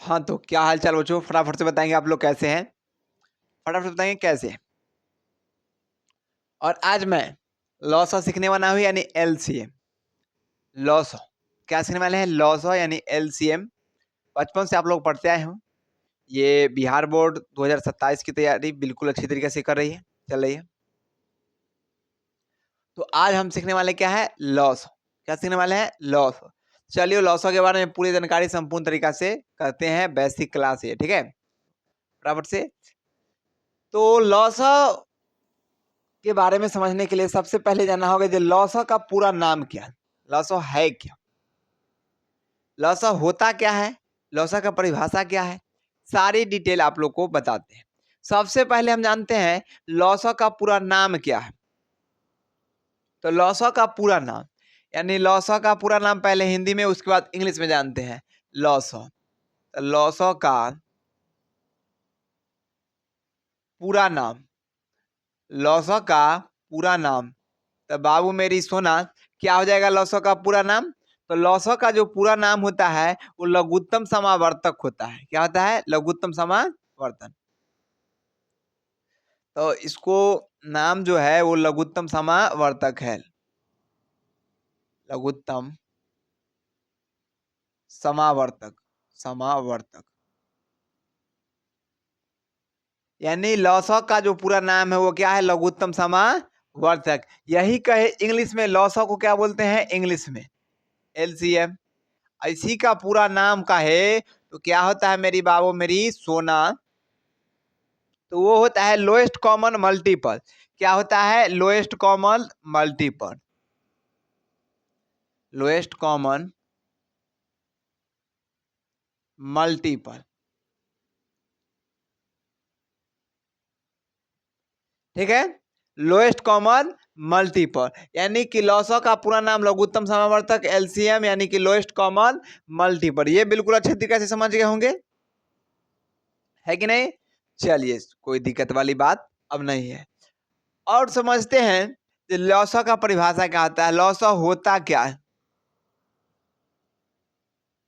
हाँ, तो क्या हाल-चाल बच्चों? फटाफट से बताएँगे आप लोग कैसे हैं? फटाफट से बताएँगे कैसे हैं? और आज मैं लॉसा सीखने वाला हूँ यानी एलसीएम। लॉसा, क्या सीखने वाले हैं? लॉसा यानी एलसीएम। बचपन से आप लोग पढ़ते आए हो। ये बिहार बोर्ड 2027 की तैयारी बिल्कुल अच्छी तरीके से कर रही है, चल रही है। तो आज हम सीखने वाले क्या है? लॉसा। क्या सीखने वाले हैं? लॉसा। चलिए लॉसा के बारे में पूरी जानकारी संपूर्ण तरीका से करते हैं बेसिक क्लास ये, ठीक है? फटाफट से। तो लॉसा के बारे में समझने के लिए सबसे पहले जानना होगा कि लॉसा का पूरा नाम क्या है? लॉसा है क्या? लॉसा होता क्या है? लॉसा का परिभाषा क्या है? सारी डिटेल आप लोग को बताते हैं। सबसे पहले हम जानते हैं लॉसा का पूरा नाम क्या है? तो लॉसा का पूरा नाम यानी लॉसा का पूरा नाम पहले हिंदी में उसके बाद इंग्लिश में जानते हैं। लॉसा, तो लॉसा का पूरा नाम, लॉसा का पूरा नाम, तो बाबू मेरी सोना क्या हो जाएगा लॉसा का पूरा नाम? तो लॉसा का जो पूरा नाम होता है वो लघुत्तम समावर्तक होता है। क्या होता है? लघुत्तम समावर्तन। तो इसको नाम जो है वो लघुत्तम समावर्तक है। लघुत्तम समावर्तक, समावर्तक यानी लॉसा का जो पूरा नाम है वो क्या है? लघुत्तम समावर्तक। यही कहे इंग्लिश में लॉसा को क्या बोलते हैं? इंग्लिश में एलसीएम। इसी का पूरा नाम का है तो क्या होता है मेरी बाबू मेरी सोना? तो वो होता है लोएस्ट कॉमन मल्टीपल। क्या होता है? Lowest common multiple. Lowest common multiple, ठीक है? लोएस्ट कॉमन मल्टीपल यानी कि लॉसा का पूरा नाम लघुत्तम समावर्तक एलसीएम यानी कि लोएस्ट कॉमन मल्टीपल। ये बिल्कुल अच्छे तरीके से समझ गए होंगे, है कि नहीं? चलिए कोई दिक्कत वाली बात अब नहीं है। और समझते हैं कि लॉसा का परिभाषा क्या होता है? लॉसा होता क्या है?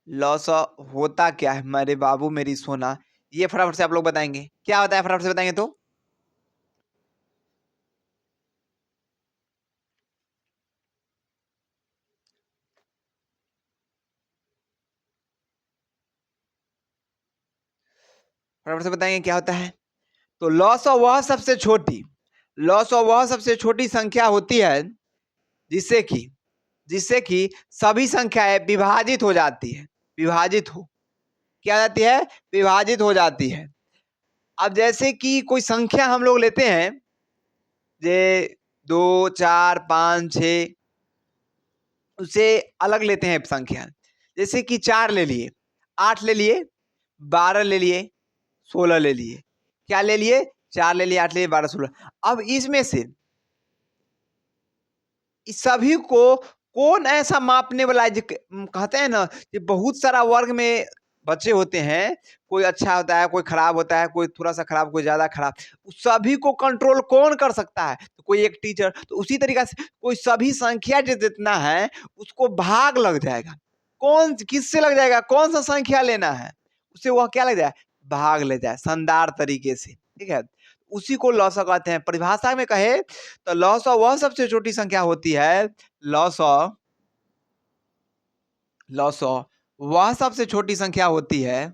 लॉसा होता क्या है मेरे बाबू मेरी सोना? ये फटाफट से आप लोग बताएंगे क्या होता है? फटाफट से बताएंगे तो फटाफट से बताएंगे क्या होता है? तो लॉसा वह सबसे छोटी, लॉसा वह सबसे छोटी संख्या होती है जिससे कि सभी संख्याएं विभाजित हो जाती है। विभाजित हो क्या जाती है? विभाजित हो जाती है। अब जैसे कि कोई संख्या हम लोग लेते हैं जे 2 4 5 6, उसे अलग लेते हैं संख्या। जैसे कि 4 ले लिए, 8 ले लिए, 12 ले लिए, 16 ले लिए। क्या ले लिए? 4 ले लिए, 8 ले लिए, 12 16। अब इसमें से इस सभी को कौन ऐसा मापने वाला है कहते हैं ना कि बहुत सारा वर्ग में बच्चे होते हैं, कोई अच्छा होता है, कोई खराब होता है, कोई थोड़ा सा खराब, कोई ज्यादा खराब। उस सभी को कंट्रोल कौन कर सकता है? तो कोई एक टीचर। तो उसी तरीका से कोई सभी संख्या जितना है उसको भाग लग जाएगा। कौन किससे लग जाएगा? कौन सा संख्या लेना है उसे वह क्या लग जाए? भाग ले जाए शानदार तरीके से, ठीक है? उसी को लॉसा कहते हैं। परिभाषा में कहे तो लॉसा वह सबसे छोटी संख्या होती है। लॉसा, लॉसा वह सबसे छोटी संख्या होती है,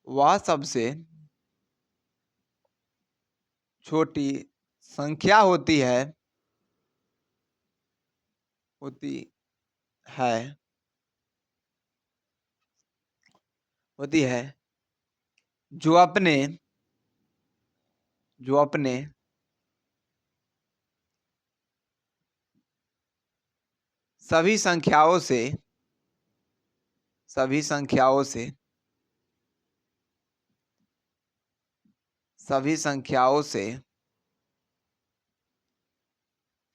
वह सबसे छोटी संख्या होती है, होती है, होती है जो अपने, जो अपने सभी संख्याओं से, सभी संख्याओं से, सभी संख्याओं से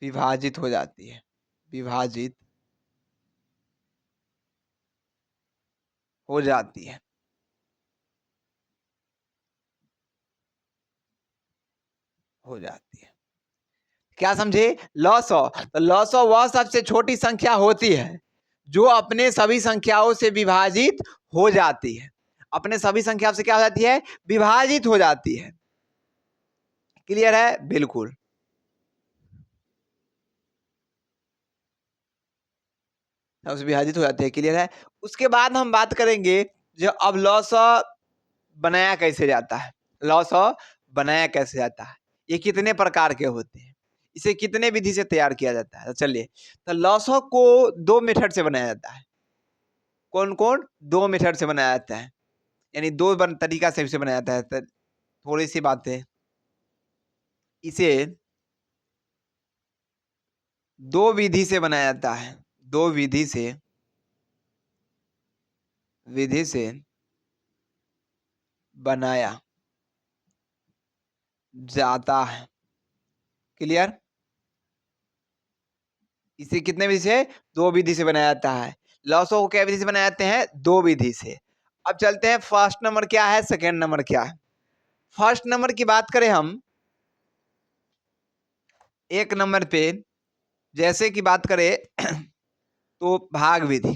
विभाजित हो जाती है। विभाजित हो जाती है। हो जाती है। क्या समझे? लॉसा, तो लॉसा वह सबसे छोटी संख्या होती है जो अपने सभी संख्याओं से विभाजित हो जाती है, अपने सभी संख्याओं से क्या हो जाती है, विभाजित हो जाती है। क्लियर है? बिल्कुल। सबसे विभाजित हो जाती है। क्लियर है? उसके बाद हम बात करेंगे जो अब लॉसअ बनाया कैसे जाता है, लॉसअ बनाया कैसे जाता है, ये कितने प्रकार के होते हैं, इसे कितने विधि से तैयार किया जाता है। तो चलिए, तो लॉसअ को 2 मेथड से बनाया जाता है। कौन कौन? 2 मेथड से बनाया जाता है, यानी 2 तरीका से इसे बनाया जाता है। तो थोड़ी सी बातें, इसे 2 विधि से बनाया जाता है, 2 विधि से बनाया जाता है। क्लियर? इसे कितने विधि से? 2 विधि से बनाया जाता है। लॉसो को क्या विधि से बनाए जाते हैं? 2 विधि से। अब चलते हैं, फर्स्ट नंबर क्या है, सेकेंड नंबर क्या है। फर्स्ट नंबर की बात करें हम, एक नंबर पे जैसे कि बात करें तो भाग विधि,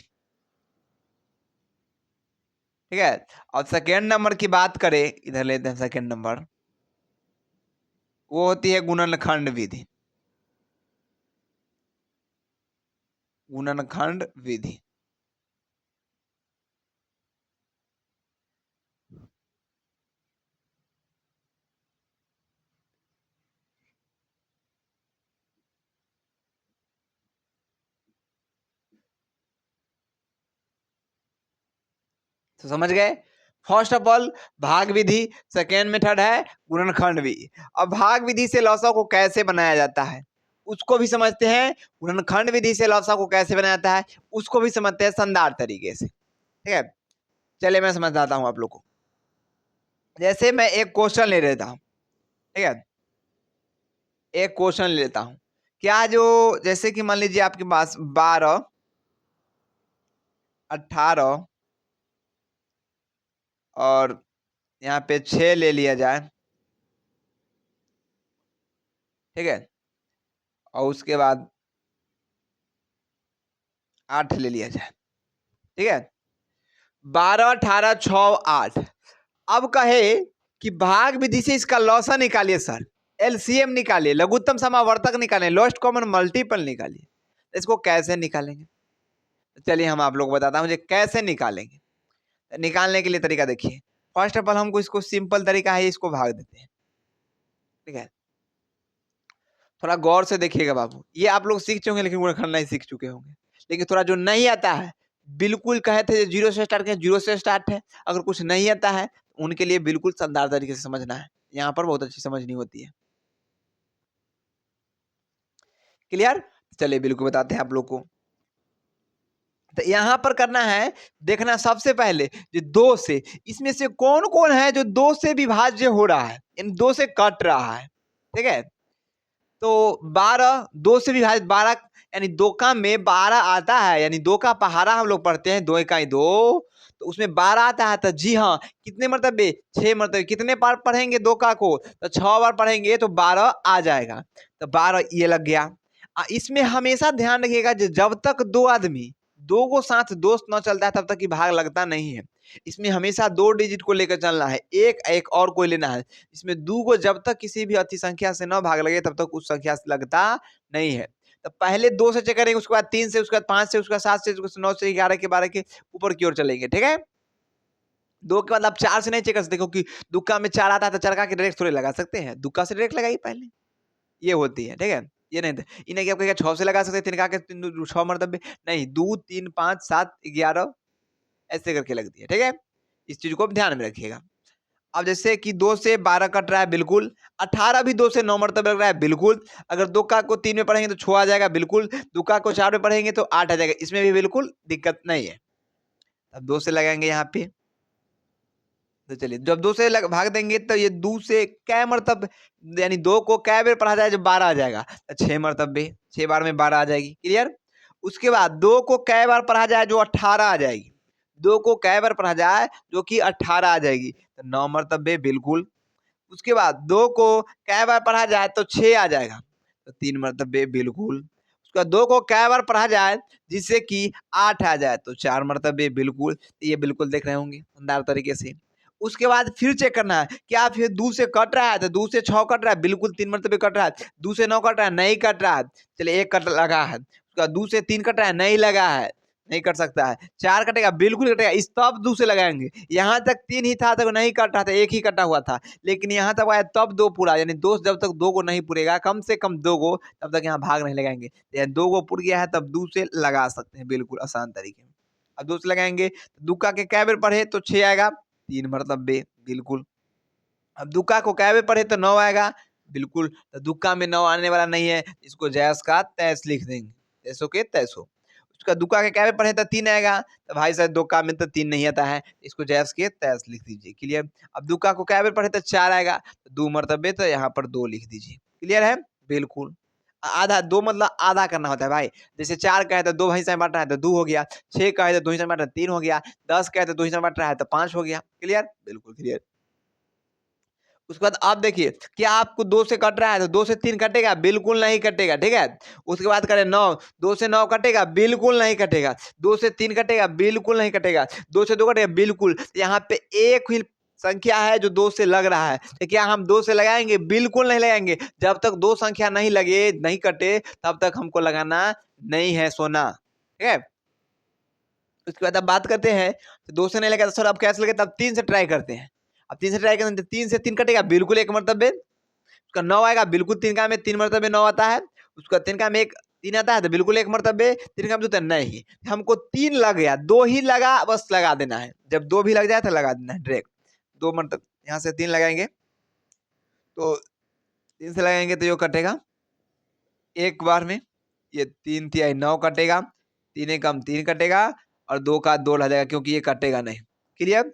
ठीक है। और सेकेंड नंबर की बात करें, इधर लेते हैं सेकेंड नंबर, वो होती है गुणनखंड विधि, गुणनखंड विधि। तो समझ गए? फर्स्ट ऑफ ऑल भाग विधि, सेकेंड मेथड है गुणनखंड विधि। अब भाग विधि से लॉसा को कैसे बनाया जाता है उसको भी समझते हैं, गुणनखंड विधि से लॉसा को कैसे बनाया जाता है उसको भी समझते हैं शानदार तरीके से, ठीक है। चलिए मैं समझाता हूं आप लोग को। जैसे मैं एक क्वेश्चन ले लेता हूं, ठीक है, एक क्वेश्चन ले लेता हूं। क्या जो, जैसे कि मान लीजिए आपके पास 12, 18 और यहाँ पे 6 ले लिया जाए, ठीक है, और उसके बाद 8 ले लिया जाए, ठीक है। 12, 18, 6, 8। अब कहे कि भाग विधि से इसका लॉसा निकालिए सर, एलसीएम निकालिए, लघुत्तम समावर्तक निकालिए, लोएस्ट कॉमन मल्टीपल निकालिए। इसको कैसे निकालेंगे? तो चलिए हम आप लोग को बताता हूं मुझे कैसे निकालेंगे। निकालने के लिए तरीका देखिए। फर्स्ट ऑफ ऑल हमको इसको सिंपल तरीका है, इसको भाग देते हैं, ठीक है। थोड़ा गौर से देखिएगा बाबू, ये आप लोग सीख चुके हैं लेकिन गुणनखंड नहीं सीख चुके होंगे। लेकिन थोड़ा जो नहीं आता है, बिल्कुल कहे थे जीरो से स्टार्ट करें, जीरो से स्टार्ट है। अगर कुछ नहीं आता है उनके लिए बिल्कुल शानदार तरीके से समझना है, यहाँ पर बहुत अच्छी समझनी होती है। क्लियर? चलिए बिल्कुल बताते हैं आप लोग को। तो यहाँ पर करना है, देखना सबसे पहले जो 2 से, इसमें से कौन कौन है जो 2 से विभाज्य हो रहा है, इन 2 से कट रहा है, ठीक है। तो 12 2 से विभाजित 12, यानी 2 का में 12 आता है, यानी 2 का पहाड़ा हम लोग पढ़ते हैं, 2 इकाई 2, तो उसमें 12 आता है। तो जी हाँ, कितने मरतबे? 6 मरतबे। कितने बार पढ़ेंगे 2 का को? तो 6 बार पढ़ेंगे तो 12 आ जाएगा। तो 12 ये लग गया। इसमें हमेशा ध्यान रखिएगा जब तक 2 आदमी 2 को साथ दोस्त न चलता है तब तक ही भाग लगता नहीं है। इसमें हमेशा 2 डिजिट को लेकर चलना है, एक एक और कोई लेना है। इसमें 2 को जब तक किसी भी अति संख्या से न भाग लगे तब तक उस संख्या से लगता नहीं है। तो पहले 2 से चेक करेंगे, उसके बाद 3 से, उसके बाद 5 से, उसके बाद 7 से, उसके बाद 9 से, 11 के, 12 के ऊपर की ओर चलेंगे, ठीक है। 2 के बाद आप 4 से नहीं चेक कर सकते क्योंकि दुक्का में 4 आता है तो चरका के डायरेक्ट थोड़े लगा सकते हैं, दुक्का से डायरेक्ट लगाइए पहले, ये होती है, ठीक है। ये नहीं था, ये नहीं कि आप कहेंगे 6 से लगा सकते हैं, तिनका के 6 मरतबे नहीं, 2 3 5 7 11 ऐसे करके लगती है, ठीक है। इस चीज को ध्यान में रखिएगा। अब जैसे कि 2 से 12 कट रहा है, बिल्कुल। 18 भी 2 से 9 मरतबे लग रहा है, बिल्कुल। अगर दुक्का को 3 में पढ़ेंगे तो 6 आ जाएगा, बिल्कुल। दुक्का को 4 में पढ़ेंगे तो 8 आ जाएगा, इसमें भी बिल्कुल दिक्कत नहीं है। अब 2 से लगाएंगे यहाँ पे, तो चलिए जब 2 से भाग देंगे तो ये 2 से कै मरतब, यानी 2 को कै बार पढ़ा जाए जब 12 आ जाएगा, तो 6 मरतबे, 6 बार में 12 आ जाएगी, क्लियर। उसके बाद 2 को कै बार पढ़ा जाए जो 18 आ जाएगी, 2 को कै बार पढ़ा जाए जो कि 18 आ जाएगी, तो 9 मरतबे, बिल्कुल। उसके बाद 2 को कै बार पढ़ा जाए तो 6 आ जाएगा, तो 3 मरतबे, बिल्कुल। उसका 2 को कै बार पढ़ा जाए जिससे कि 8 आ जाए, तो 4 मरतबे बिल्कुल, ये बिल्कुल देख रहे होंगे शानदार तरीके से। उसके बाद फिर चेक करना है, क्या फिर 2 से कट रहा है? तो 2 से 6 कट रहा है, बिल्कुल 3 मरतबे कट रहा है। 2 से 9 कट रहा है, नहीं कट रहा है। चलिए 1 कट लगा है। उसका 2 से 3 कट रहा है, नहीं लगा है, नहीं कट सकता है। 4 कटेगा, बिल्कुल कटेगा, इस तब 2 से लगाएँगे। यहाँ तक 3 ही था तो नहीं कट रहा था, 1 ही कटा हुआ था। लेकिन यहाँ तक आया तब 2 पूरा, यानी 2 जब तक 2 को नहीं पूरेगा, कम से कम 2 को, तब तक यहाँ भाग नहीं लगाएँगे। या 2 को पूर गया है तब 2 से लगा सकते हैं, बिल्कुल आसान तरीके में। अब 2 से लगाएँगे, दुक्का के कै बेर पढ़े तो 6 आएगा, 3 मरतबे बिल्कुल। अब दुक्का को कै बेर पढ़े तो 9 आएगा, बिल्कुल। तो दुक्का में 9 आने वाला नहीं है, इसको जैस का तैस लिख देंगे, तैसों के तैसों। उसका दुक्का के कै बेर पढ़े तो 3 आएगा, तो भाई साहब दुक्का में तो 3 नहीं आता है, इसको जैस के तैस लिख दीजिए, क्लियर। अब दुक्का को कै बेर पढ़े तो 4 आएगा, 2 मरतबे, तो यहाँ पर 2 लिख दीजिए, क्लियर है? बिल्कुल। आधा 2 मतलब आधा करना होता है भाई। जैसे 4 का है तो 2 हिस्सा में बाँटना है तो 2 हो गया, 6 का है तो 2 हिस्सा में बाँटना है 3 हो गया, 10 का है तो 2 हिस्सा में बाँटना है तो 5 हो गया, क्लियर? बिल्कुल क्लियर। उसके बाद आप देखिए, क्या आपको 2 से कट रहा है तो 2 से 3 कटेगा? बिल्कुल नहीं कटेगा, ठीक है? उसके बाद करें 9, 2 से 9 कटेगा? बिल्कुल नहीं कटेगा। 2 से 3 कटेगा? बिल्कुल नहीं कटेगा। 2 से 2 कटेगा? बिल्कुल। यहाँ पे एक ही संख्या है जो 2 से लग रहा है, तो क्या हम 2 से लगाएँगे? बिल्कुल नहीं लगाएँगे। जब तक 2 संख्या नहीं लगे, नहीं कटे, तब तक हमको लगाना नहीं है सोना, ठीक है? उसके बाद अब बात करते हैं, तो 2 से नहीं लगा तो सर अब कैसे लगे? तब 3 से ट्राई करते हैं। अब 3 से ट्राई करें तो 3 से 3 कटेगा? बिल्कुल 1 मरतबे। उसका 9 आएगा, बिल्कुल 3 का में 3 मरतबे 9 आता है। उसका 3 का में 1 3 आता है तो बिल्कुल 1 मरतबे, 3 का में 2 नहीं। हमको 3 लग गया, 2 ही लगा, बस लगा देना है। जब 2 भी लग जाए तो लगा देना है डायरेक्ट। 2 मरतब यहाँ से 3 लगाएँगे, तो 3 से लगाएँगे तो यो कटेगा एक बार में, ये 3 तिहाई 9 कटेगा, 3 एकम 3 कटेगा और 2 का 2 रह जाएगा क्योंकि ये कटेगा नहीं, क्लियर?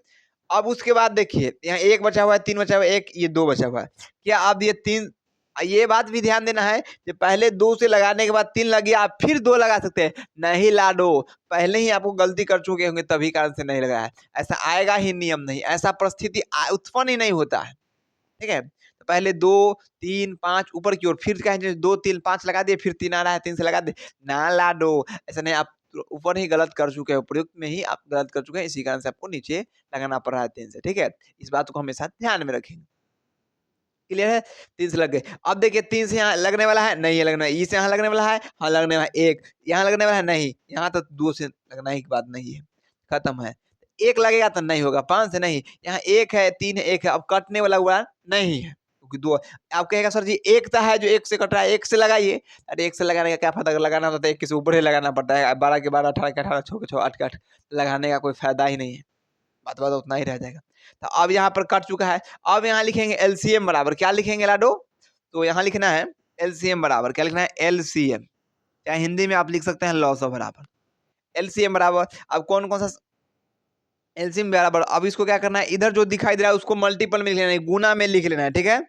अब उसके बाद देखिए, यहाँ 1 बचा हुआ है, 3 बचा हुआ है, 1 ये 2 बचा हुआ है। क्या अब ये 3 ये बात भी ध्यान देना है कि पहले 2 से लगाने के बाद 3 लग गया, आप फिर 2 लगा सकते हैं। नहीं लाडो, पहले ही आपको गलती कर चुके होंगे तभी कारण से नहीं लगाया है। ऐसा आएगा ही नियम नहीं, ऐसा परिस्थिति उत्पन्न ही नहीं होता है। ठीक है? तो पहले 2, 3, 5 ऊपर की ओर, फिर कहेंगे 2, 3, 5 लगा दिए, फिर 3 आ रहा है, 3 से लगा दिए। ना लाडो, ऐसा नहीं, आप ऊपर ही गलत कर चुके हो, प्रयुक्त में ही आप गलत कर चुके हैं, इसी कारण से आपको नीचे लगाना पड़ रहा है 3 से, ठीक है? इस बात को हमेशा ध्यान में रखेंगे। क्लियर है? 3 से लग गए। अब देखिए 3 से यहाँ लगने वाला है, नहीं है लगना, ई से यहाँ लगने वाला है, हाँ लगने वाला है 1, यहाँ लगने वाला है नहीं, यहाँ तो 2 से लगना ही की बात नहीं है, खत्म है। 1 लगेगा तो नहीं होगा, 5 से नहीं, यहाँ 1 है, 3 है, 1 है, अब कटने वाला हुआ नहीं है, क्योंकि 2 आप कहेगा सर जी 1 तो है जो 1 से कट रहा है, 1 से लगाइए। अरे 1 से लगाने का क्या फायदा, अगर लगाना होता तो 1 से ऊपर ही लगाना पड़ता है, 12 के 12, 18 के 18, 6 के 6, 8 के 8, लगाने का कोई फायदा ही नहीं है। बात उतना ही रह जाएगा। तो अब यहाँ पर कट चुका है। अब यहाँ लिखेंगे एलसीएम बराबर, क्या लिखेंगे लाडो? तो यहाँ लिखना है एलसीएम बराबर, क्या लिखना है? एलसीएम, या हिंदी में आप लिख सकते हैं लॉसो बराबर। एलसीएम बराबर, अब कौन-कौन सा एलसीएम बराबर, अब इसको क्या करना है? इधर जो दिखाई दे रहा है उसको मल्टीपल में लिख लेना है, गुना में लिख लेना है, ठीक है?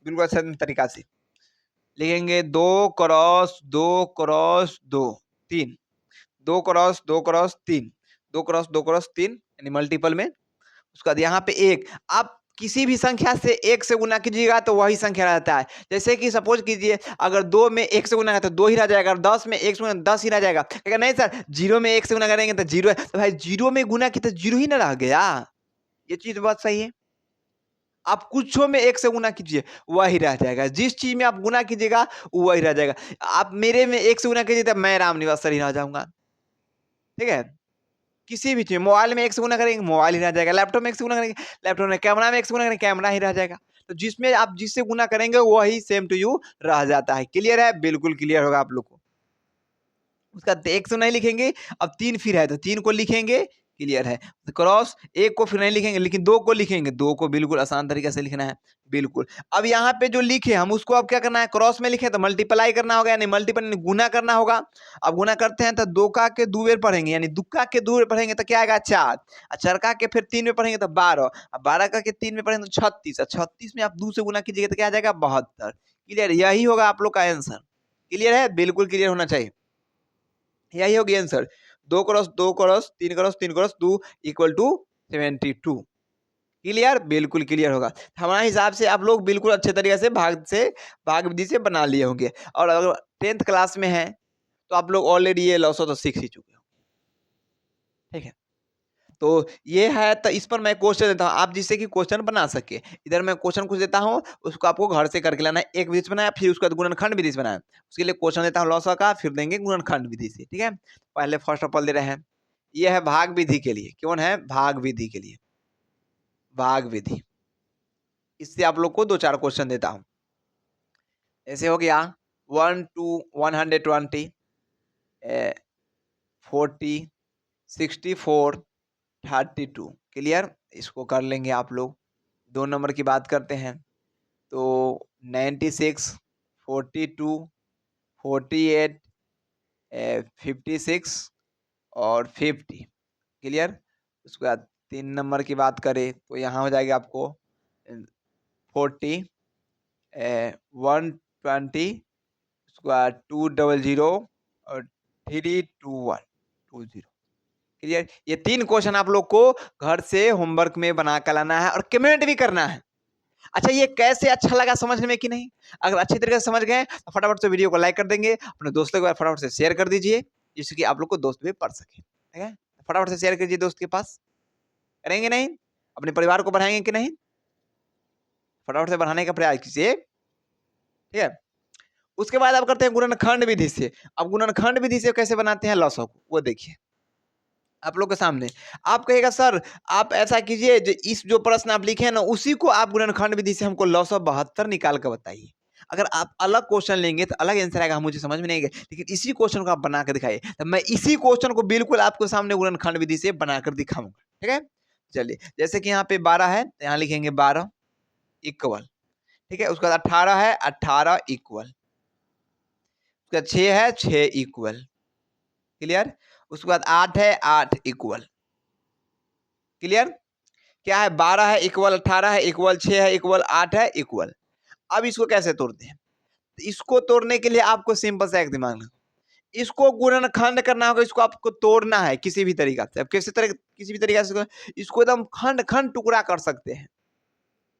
बिल्कुल आसान तरीका से लिखेंगे 2 cross 2 cross 2, 3, 2 cross 2 cross 3, 2 cross 2 cross 3 यानी मल्टीपल में। उसके बाद यहाँ पे 1, आप किसी भी संख्या से 1 से गुना कीजिएगा तो वही संख्या रहता है। जैसे कि सपोज़ कीजिए, अगर 2 में 1 से गुना है तो 2 ही रह जाएगा, और 10 में 1 से गुना 10 ही रह जाएगा। कहेगा नहीं सर 0 में 1 से गुना करेंगे तो 0 है, तो भाई 0 में गुना किए तो 0 ही ना रह गया। ये चीज़ बात सही है। आप कुछों में 1 से गुना कीजिए, वही रह जाएगा। जिस चीज़ में आप गुना कीजिएगा, वही रह जाएगा। आप मेरे में 1 से गुना कीजिए तो मैं रामनिवास सर ही रह जाऊँगा। ठीक है? किसी भी चीज़, मोबाइल में 1 से गुना करेंगे, मोबाइल ही रह जाएगा, लैपटॉप में 1 से गुना करेंगे, लैपटॉप में, कैमरा में 1 से गुना करेंगे, कैमरा ही रह जाएगा। तो जिसमें आप जिससे गुना करेंगे वही सेम टू यू रह जाता है। क्लियर है? बिल्कुल क्लियर होगा आप लोग को। उसका 1 तो नहीं लिखेंगे, अब 3 फिर है तो 3 को लिखेंगे, क्लियर है। तो क्रॉस 1 को फिर नहीं लिखेंगे, लेकिन 2 को लिखेंगे, 2 को बिल्कुल आसान तरीके से लिखना है, बिल्कुल। अब यहाँ पे जो लिखे हम उसको अब क्या करना है? क्रॉस में लिखे तो मल्टीप्लाई करना होगा, यानी मल्टीपल यानी गुना करना होगा। अब गुना करते हैं तो 2 का के 2 बेर पढ़ेंगे, यानी दुक्का के 2 बेर पढ़ेंगे तो क्या आएगा? 4, और चरका के फिर 3 बेर पढ़ेंगे तो 12, और 12 का के 3 बेर पढ़ेंगे तो 36, और 36 में आप 2 से गुना कीजिएगा तो क्या आ जाएगा? 72। क्लियर? यही होगा आप लोग का आंसर। क्लियर है? बिल्कुल क्लियर होना चाहिए। यही होगी answer. 2 cross 2 cross 3 cross 3 cross 2 equal to 72। Clear? बिल्कुल क्लियर होगा। हमारे हिसाब से आप लोग बिल्कुल अच्छे तरीके से भाग विधि से बना लिए होंगे, और अगर 10th क्लास में हैं तो आप लोग ऑलरेडी ये लॉस तो सीख ही चुके हो, ठीक है। तो ये है, तो इस पर मैं क्वेश्चन देता हूँ आप जिससे कि क्वेश्चन बना सके। इधर मैं क्वेश्चन कुछ देता हूँ, उसको आपको घर से करके लाना है। एक विधि से बनाया, फिर उसके बाद गुणनखंड विधि से बनाया। उसके लिए क्वेश्चन देता हूँ लॉसा का, फिर देंगे गुणनखंड विधि से, ठीक है। पहले फर्स्ट ऑफ ऑल दे रहे हैं, ये है भाग विधि के लिए। कौन है? भाग विधि के लिए, भाग विधि। इससे आप लोग को 2-4 क्वेश्चन देता हूँ। ऐसे हो गया 1 to 120, 40, 64, 32। क्लियर? इसको कर लेंगे आप लोग। 2 नंबर की बात करते हैं तो 96, 42, 48, 56 और 50। क्लियर? उसके बाद 3 नंबर की बात करें तो यहाँ हो जाएगा आपको 40, 120, उसके बाद 200 और 32120। क्लियर? ये 3 क्वेश्चन आप लोग को घर से होमवर्क में बना कर लाना है और कमेंट भी करना है। अच्छा, ये कैसे अच्छा लगा समझने में कि नहीं? अगर अच्छी तरीके से समझ गए तो फटाफट से वीडियो को लाइक कर देंगे, अपने दोस्तों के पास फटाफट से शेयर कर दीजिए, जिससे कि आप लोग को दोस्त भी पढ़ सके, ठीक है। फटाफट से शेयर कीजिए दोस्त के पास। करेंगे नहीं? अपने परिवार को बढ़ाएंगे कि नहीं? फटाफट से बढ़ाने का प्रयास कीजिए, ठीक है। उसके बाद आप करते हैं गुणनखंड विधि से। अब गुणनखंड विधि से कैसे बनाते हैं लॉसो को, वो देखिए आप लोग के सामने। आप कहिएगा सर आप ऐसा कीजिए, इस जो प्रश्न आप लिखे हैं ना उसी को आप गुणनखंड विधि से हमको 972 निकाल कर बताइए। अगर आप अलग क्वेश्चन लेंगे तो अलग आंसर आएगा, मुझे समझ में नहीं आएगा, लेकिन इसी क्वेश्चन को आप बना कर दिखाइए तो मैं इसी क्वेश्चन को बिल्कुल आपके सामने गुणनखंड विधि से बनाकर दिखाऊंगा, ठीक है। चलिए, जैसे कि यहाँ पे 12 है तो यहाँ लिखेंगे 12 इक्वल, ठीक है। उसके बाद 18 है, 18 इक्वल। उसके बाद 6 है, 6 इक्वल। क्लियर? उसके बाद 8 है, 8 इक्वल। क्लियर? क्या है? 12 है इक्वल, 18 है इक्वल, 6 है इक्वल, 8 है इक्वल। अब इसको कैसे तोड़ते हैं? इसको तोड़ने के लिए आपको सिंपल सा एक दिमाग लगाओ, इसको गुणनखंड करना होगा, इसको आपको तोड़ना है किसी भी तरीका से। अब किसी भी तरीका से इसको एकदम खंड खंड टुकड़ा कर सकते हैं,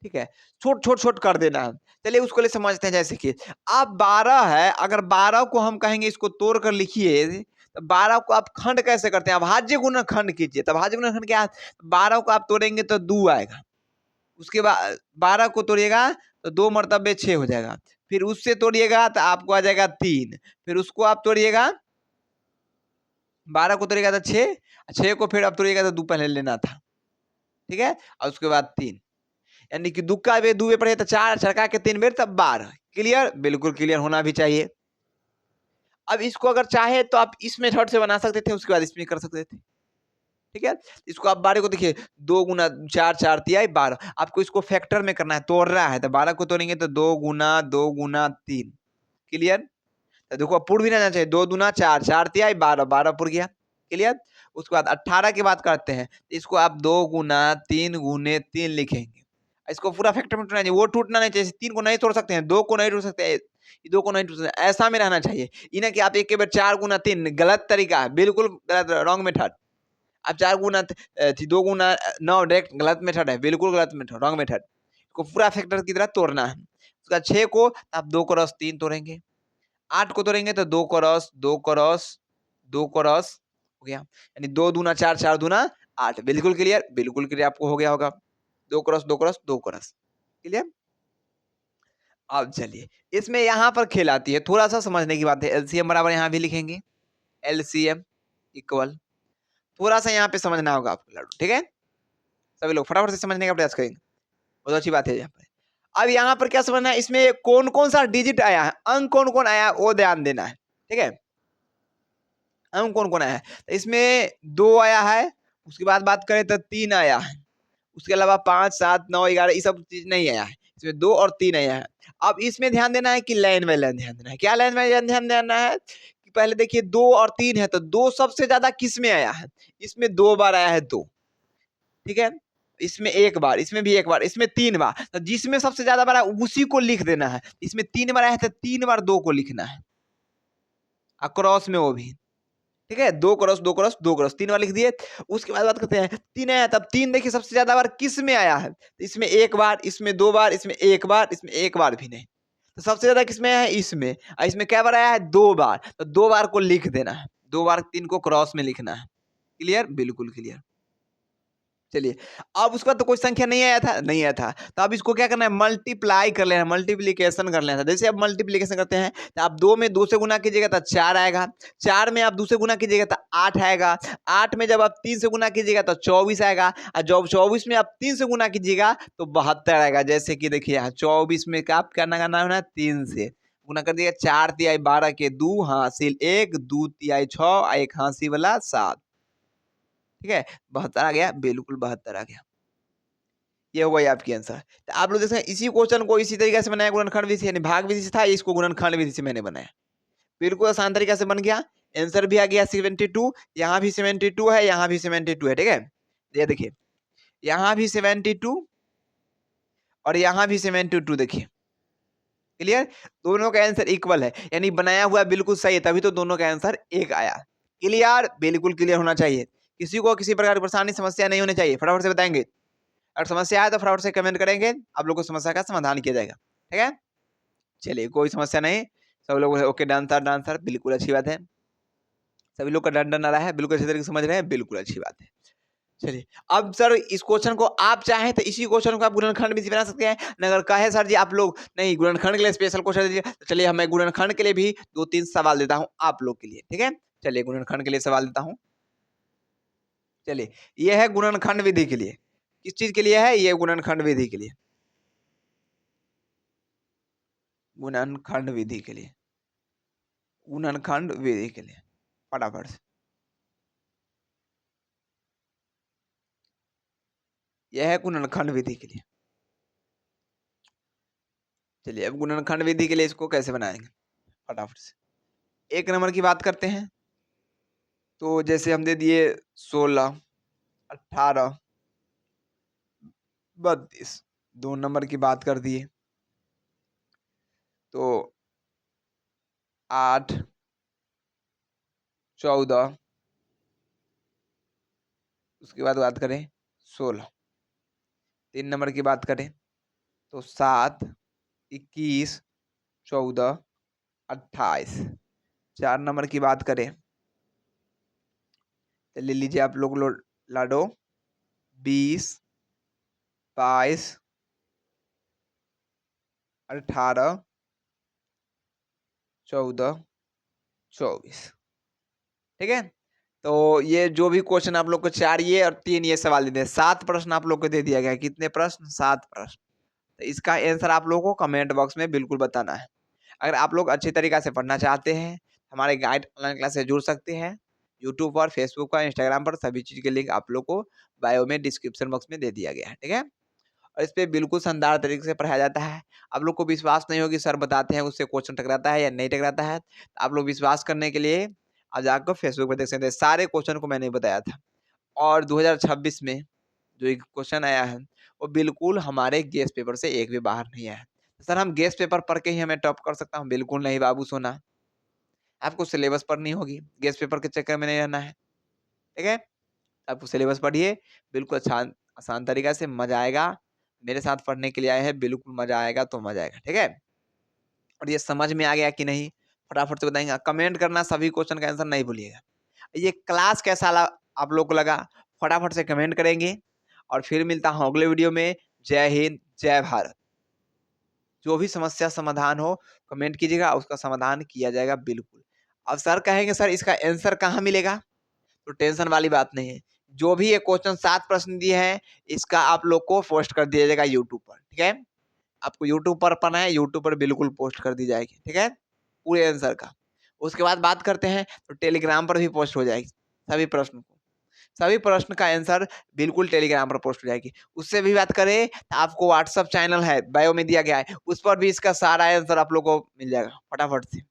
ठीक है। छोट छोट छोट कर देना है। चलिए उसको ले समझते हैं। जैसे कि अब 12 है, अगर 12 को हम कहेंगे इसको तोड़ कर लिखिए तो 12 को आप खंड कैसे करते हैं? भाज्य गुणनखंड कीजिए। तब भाज्य गुणनखंड क्या है? 12 को आप तोड़ेंगे तो 2 आएगा। उसके बाद 12 को तोड़िएगा तो 2 मर्तबे 6 हो जाएगा। फिर उससे तोड़िएगा तो आपको आ जाएगा 3। फिर उसको आप तोड़िएगा, 12 को तोड़िएगा तो 6, 6 को फिर आप तोड़िएगा तो 2 पहले लेना था, ठीक है। और उसके बाद 3, यानी कि दुक्का बे 2 पड़े तो 4, चरका के 3 बेर तब 12। क्लियर? बिल्कुल क्लियर होना भी चाहिए। अब इसको अगर चाहे तो आप इस मेथड से बना सकते थे, उसके बाद इसमें कर सकते थे, ठीक है। इसको आप 12 को देखिए, 2 गुना 4, 4 तिहाई 12। आपको इसको फैक्टर में करना है, तोड़ रहा है तो 12 को तोड़ेंगे तो 2 गुना 2 गुना 3। क्लियर? तो देखो पूर्ण भी रहना चाहिए, 2 दूना 4, 4 तिहाई 12, 12 पुर गया। क्लियर? उसके बाद 18 की बात करते हैं, इसको आप 2 गुना 3 गुने 3 लिखेंगे। इसको पूरा फैक्टर में तोड़ना चाहिए, वो टूटना नहीं चाहिए। 3 को नहीं तोड़ सकते हैं, 2 को नहीं तोड़ सकते हैं, 2 को नहीं टूट सकते, ऐसा में रहना चाहिए। ये ना कि आप एक के बार 4 गुना 3, गलत तरीका है, बिल्कुल गलत, रॉन्ग मेथड। आप 4 गुना 2 गुना 9 डायरेक्ट गलत मेथड है, बिल्कुल गलत मेथड, रॉन्ग मेथड। इसको पूरा फैक्टर की तरह तोड़ना है। उसका 6 को आप 2 क्रॉस 3 तोड़ेंगे, 8 को तोड़ेंगे तो 2 क्रॉस 2 क्रॉस 2 क्रॉस हो गया, यानी 2 दूना 4, 4 दूना 8। बिल्कुल क्लियर? बिल्कुल क्लियर आपको हो गया होगा। 2 क्रॉस 2 क्रॉस 2 क्रॉस। क्लियर? अब चलिए, इसमें यहाँ पर खेल आती है, थोड़ा सा समझने की बात है। एलसीएम बराबर यहाँ भी लिखेंगे, एलसीएम इक्वल, थोड़ा सा यहाँ पे समझना होगा आपको लड्डू, ठीक है। सभी लोग फटाफट से समझने का प्रयास करेंगे, बहुत अच्छी बात है यहाँ पर। अब यहाँ पर क्या समझना है, इसमें कौन कौन सा डिजिट आया है, अंक कौन कौन आया है वो ध्यान देना है, ठीक है। अंक कौन कौन आया है, तो इसमें 2 आया है, उसके बाद बात करें तो 3 आया है, उसके अलावा 5, 7, 9, 11 ये सब चीज नहीं आया है, इसमें 2 और 3 आया है। अब इसमें ध्यान देना है कि लाइन बाय लाइन ध्यान देना है। क्या लाइन बाय लाइन ध्यान देना है कि पहले देखिए 2 और 3 है तो 2 सबसे ज्यादा किस में आया है? इसमें 2 बार आया है 2, ठीक है। इसमें 1 बार, इसमें भी 1 बार, इसमें 3 बार। तो जिसमें सबसे ज्यादा बार है उसी को लिख देना है। इसमें 3 बार आया है तो 3 बार 2 को लिखना है, क्रॉस में वो भी, ठीक है। 2 क्रॉस 2 क्रॉस 2 क्रॉस 3 बार लिख दिए। उसके बाद बात करते हैं 3 आया, तब 3 देखिए सबसे ज्यादा बार किस में आया है? तो इसमें 1 बार, इसमें 2 बार, इसमें 1 बार, इसमें 1 बार भी नहीं। तो सबसे ज्यादा किसमें है, इसमें। और इसमें क्या बार आया है, 2 बार, तो 2 बार को लिख देना है, 2 बार 3 को क्रॉस में लिखना है। क्लियर, बिल्कुल क्लियर। चलिए, अब उसके बाद तो कोई संख्या नहीं आया था, नहीं आया था, तो अब इसको क्या करना है, मल्टीप्लाई कर लेना है, मल्टीप्लीकेशन कर लेना है। जैसे अब मल्टीप्लीकेशन करते हैं तो आप 2 में 2 से गुना कीजिएगा तो 4 आएगा, 4 में आप 2 से गुना कीजिएगा तो 8 आएगा, 8 में जब आप 3 से गुना कीजिएगा तो 24 आएगा, और जब 24 में आप 3 से गुना कीजिएगा तो 72 आएगा। जैसे कि देखिए यहाँ 24 में क्या आप करना है, 3 से गुना कर दिया, 4 तिहाई 12 के 2 हासिल 1, 2 तिहाई 6, 1 हासिल वाला 7। ठीक है, 72 आ गया, बिल्कुल 72 आ गया। ये हो गई आपकी आंसर। तो आप लोग देख सकते हैं इसी क्वेश्चन को इसी तरीके से बनाया, गुणनखंड विधि यानी भाग विधि से था, इसको गुणनखंड विधि से मैंने बनाया। बिल्कुल आसान तरीके से बन गया, आंसर भी आ गया 72, यहाँ भी 72 है, यहाँ भी 72 है। ठीक है, ये देखिए यहाँ भी 72 और यहाँ भी 72, देखिए क्लियर, दोनों का आंसर इक्वल है, यानी बनाया हुआ बिल्कुल सही है, तभी तो दोनों का आंसर एक आया। क्लियर, बिल्कुल क्लियर होना चाहिए, किसी को किसी प्रकार की परेशानी समस्या नहीं होनी चाहिए, फटाफट से बताएंगे। अगर समस्या आए तो फटाफट से कमेंट करेंगे, आप लोग को समस्या का समाधान किया जाएगा। ठीक है, चलिए कोई समस्या नहीं, सब लोग ओके, डांसर डांसर, बिल्कुल अच्छी बात है, सभी लोग का डन डन आ रहा है, बिल्कुल अच्छी तरीके से समझ रहे हैं, बिल्कुल अच्छी बात है। चलिए, अब सर इस क्वेश्चन को आप चाहें तो इसी क्वेश्चन को आप गुणनखंड भी बना सकते हैं, अगर कहे सर जी आप लोग नहीं गुणनखंड के लिए स्पेशल क्वेश्चन दीजिए, तो चलिए मैं गुणनखंड के लिए भी 2-3 सवाल देता हूं आप लोग के लिए। ठीक है, चलिए गुणनखंड के लिए सवाल देता हूं। चलिए, यह है गुणनखंड विधि के लिए, किस चीज के लिए है, ये गुणनखंड विधि के लिए, गुणनखंड विधि के लिए, गुणनखंड विधि के लिए, फटाफट से, यह है गुणनखंड विधि के लिए। चलिए, अब गुणनखंड विधि के लिए इसको कैसे बनाएंगे, फटाफट से 1 नंबर की बात करते हैं। तो जैसे हम दे दिए 16, 18, 32, 2 नंबर की बात कर दिए तो 8, 14, उसके बाद बात करें 16, 3 नंबर की बात करें तो 7, 21, 14, 28, 4 नंबर की बात करें तो ले लीजिए आप लोग लाडो 20, 22, 18, 14, 24। ठीक है, तो ये जो भी क्वेश्चन आप लोग को 4 ये और 3 ये सवाल दे, 7 प्रश्न आप लोग को दे दिया गया है। कितने प्रश्न, 7 प्रश्न। तो इसका आंसर आप लोगों को कमेंट बॉक्स में बिल्कुल बताना है। अगर आप लोग अच्छी तरीके से पढ़ना चाहते हैं, हमारे गाइड ऑनलाइन क्लास से जुड़ सकते हैं, यूट्यूब पर, फेसबुक पर, इंस्टाग्राम पर, सभी चीज़ के लिंक आप लोग को बायो में डिस्क्रिप्शन बॉक्स में दे दिया गया है। ठीक है, और इस पे बिल्कुल शानदार तरीके से पढ़ाया जाता है। आप लोग को विश्वास नहीं होगी सर बताते हैं उससे क्वेश्चन टकराता है या नहीं टकराता है, तो आप लोग विश्वास करने के लिए आप जाकर फेसबुक पर देख सकते हैं, सारे क्वेश्चन को मैंने बताया था। और 2026 में जो एक क्वेश्चन आया है वो बिल्कुल हमारे गेस पेपर से एक भी बाहर नहीं आया है। सर हम गेस पेपर पढ़ के ही हमें टॉप कर सकता हूँ, बिल्कुल नहीं बाबू सोना, आपको सिलेबस पढ़नी होगी, गेस पेपर के चक्कर में नहीं रहना है। ठीक है, आप सिलेबस पढ़िए, बिल्कुल अच्छा आसान तरीका से, मजा आएगा। मेरे साथ पढ़ने के लिए आए हैं, बिल्कुल मजा आएगा तो मजा आएगा। ठीक है, और ये समझ में आ गया कि नहीं, फटाफट से बताएंगे, कमेंट करना, सभी क्वेश्चन का आंसर नहीं भूलिएगा। ये क्लास कैसा आप लोग को लगा, फटाफट से कमेंट करेंगे, और फिर मिलता हूँ अगले वीडियो में। जय हिंद, जय भारत। जो भी समस्या समाधान हो कमेंट कीजिएगा, उसका समाधान किया जाएगा बिल्कुल। अब सर कहेंगे सर इसका आंसर कहाँ मिलेगा, तो टेंशन वाली बात नहीं है, जो भी ये क्वेश्चन 7 प्रश्न दिए हैं इसका आप लोग को पोस्ट कर दिया जाएगा यूट्यूब पर। ठीक है, आपको यूट्यूब पर पढ़ना है, यूट्यूब पर बिल्कुल पोस्ट कर दी जाएगी। ठीक है, पूरे आंसर का। उसके बाद बात करते हैं तो टेलीग्राम पर भी पोस्ट हो जाएगी सभी प्रश्न को, सभी प्रश्न का आंसर बिल्कुल टेलीग्राम पर पोस्ट हो जाएगी। उससे भी बात करें तो आपको व्हाट्सअप चैनल है, बायो में दिया गया है, उस पर भी इसका सारा आंसर आप लोग को मिल जाएगा फटाफट से,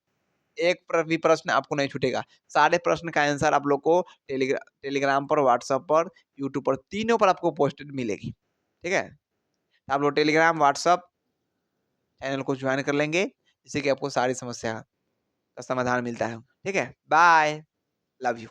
एक भी प्रश्न आपको नहीं छूटेगा। सारे प्रश्न का आंसर आप लोग को टेलीग्राम पर, व्हाट्सएप पर, यूट्यूब पर, तीनों पर आपको पोस्टेड मिलेगी। ठीक है, आप लोग टेलीग्राम, व्हाट्सएप चैनल को ज्वाइन कर लेंगे, जिससे कि आपको सारी समस्या का समाधान मिलता है। ठीक है, बाय, लव यू।